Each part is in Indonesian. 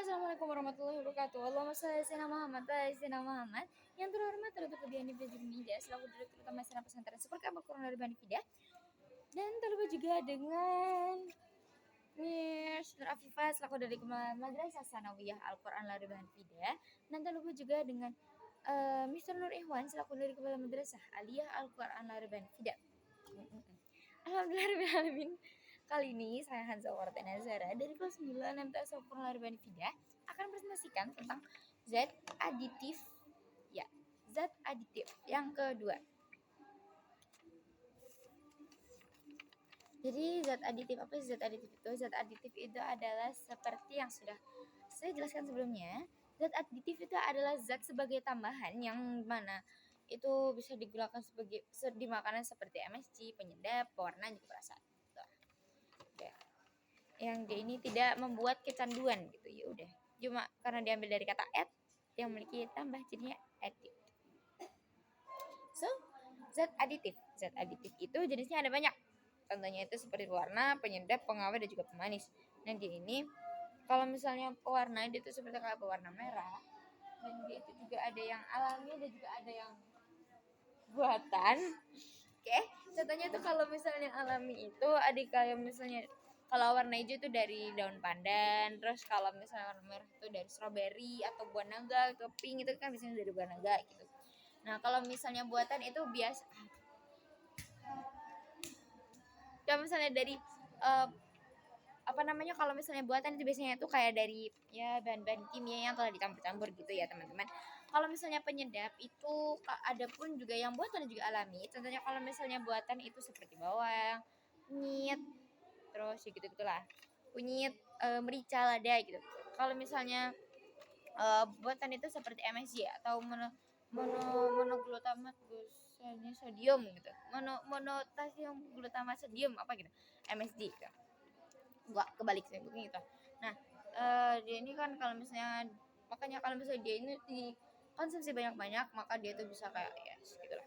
Assalamualaikum warahmatullahi wabarakatuh. Allahumma shalli ala sayyidina Muhammad wa ala sayyidina Muhammad. Yang terhormat Dr. Kebiani Bajik Nida selaku Direktur Utama Sana Pesantren Super Kabel Quran dari Bani Fidah. Dan terlupa juga dengan Mir Afifah selaku dari Madrasah Sanawiyah Al-Quran dari Bani Fidah. Dan terlupa juga dengan Mr. Nur Ikhwan selaku dari Kepala Madrasah Aliyah Al-Quran dari Bani Fidah. Alhamdulillahirrahmanirrahim. Kali ini saya Hanza Wartena Zara dari kelas 9 MTS Al-Quran dari Bani Fidah akan presentasikan tentang zat aditif. Ya, zat aditif yang kedua. Jadi zat aditif apa sih zat aditif itu? Zat aditif itu adalah seperti yang sudah saya jelaskan sebelumnya. Zat aditif itu adalah zat sebagai tambahan yang mana itu bisa digunakan sebagai di makanan seperti MSG, penyedap, pewarna juga perasaan. Oke. Yang dia ini tidak membuat kecanduan gitu ya udah. Cuma karena diambil dari kata add yang memiliki tambah jadinya additive. So, zat aditif. Zat aditif itu jenisnya ada banyak. Contohnya itu seperti pewarna, penyedap, pengawet dan juga pemanis. Nah, dia ini kalau misalnya pewarna dia itu seperti kayak pewarna merah. Dan dia itu juga ada yang alami dan juga ada yang buatan. Oke, contohnya tuh kalau misalnya alami itu ada kayak misalnya kalau warna hijau itu dari daun pandan, terus kalau misalnya warna merah itu dari strawberry atau buah naga, atau pink itu kan biasanya dari buah naga gitu. Nah, kalau misalnya buatan itu biasa kalau misalnya dari kalau misalnya buatan itu biasanya itu kayak dari ya bahan-bahan kimia yang telah dicampur-campur gitu ya teman-teman. Kalau misalnya penyedap itu ada pun juga yang buatan dan juga alami. Contohnya kalau misalnya buatan itu seperti bawang, kunyit, terus ya gitu-gitulah. Kunyit, merica, lada gitu. Kalau misalnya buatan itu seperti MSG atau monoglutamat sodium gitu. Monotasium glutamat sodium apa gitu. MSG gitu. Gua kebalik sih gitu. Nah, dia ini kan kalau misalnya makanya kalau misalnya dia ini dikonsumsi banyak-banyak maka dia itu bisa kayak ya gitulah.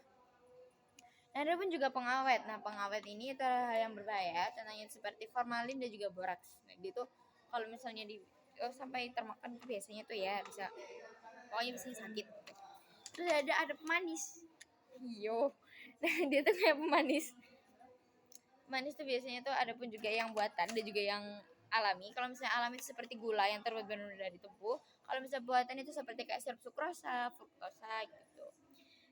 Nah, ada pun juga pengawet. Nah, pengawet ini itu hal yang berbahaya, contohnya seperti formalin dan juga boraks. Nah, dia tuh kalau misalnya sampai termakan biasanya tuh ya bisa pokoknya bisa sakit. Terus ada pemanis. Iyo. Nah, dia tuh kayak pemanis. Manis tuh biasanya tuh ada pun juga yang buatan dan juga yang alami. Kalau misalnya alami itu seperti gula yang terbuat benar dari tebu. Kalau misalnya buatan itu seperti kayak sirup sukrosa, fruktosa gitu.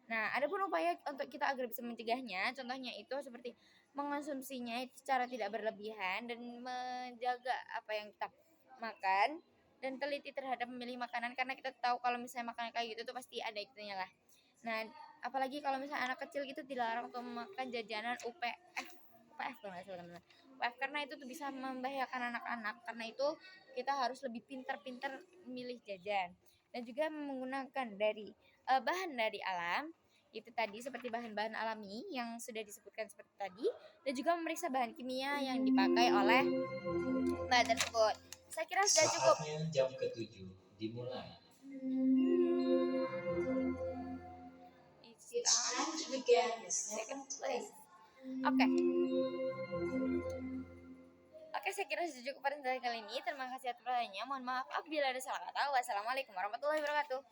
Nah, ada pun upaya untuk kita agar bisa mencegahnya. Contohnya itu seperti mengonsumsinya secara tidak berlebihan dan menjaga apa yang kita makan dan teliti terhadap memilih makanan karena kita tahu kalau misalnya makanan kayak gitu tuh pasti ada itunya lah. Nah, apalagi kalau misalnya anak kecil gitu dilarang untuk makan jajanan UPF kalau nggak salah teman-teman. UPF karena itu tuh bisa membahayakan anak-anak karena itu kita harus lebih pintar-pintar memilih jajan dan juga menggunakan dari bahan dari alam itu tadi seperti bahan-bahan alami yang sudah disebutkan seperti tadi dan juga memeriksa bahan kimia yang dipakai oleh bahan tersebut. Saya kira sudah cukup. Saatnya jam ke-7 dimulai. It's time to begin the second place. Oke, saya kira sudah cukup presentasi kali ini. Terima kasih atas perhatiannya. Mohon maaf apabila ada salah kata. Wassalamualaikum warahmatullahi wabarakatuh.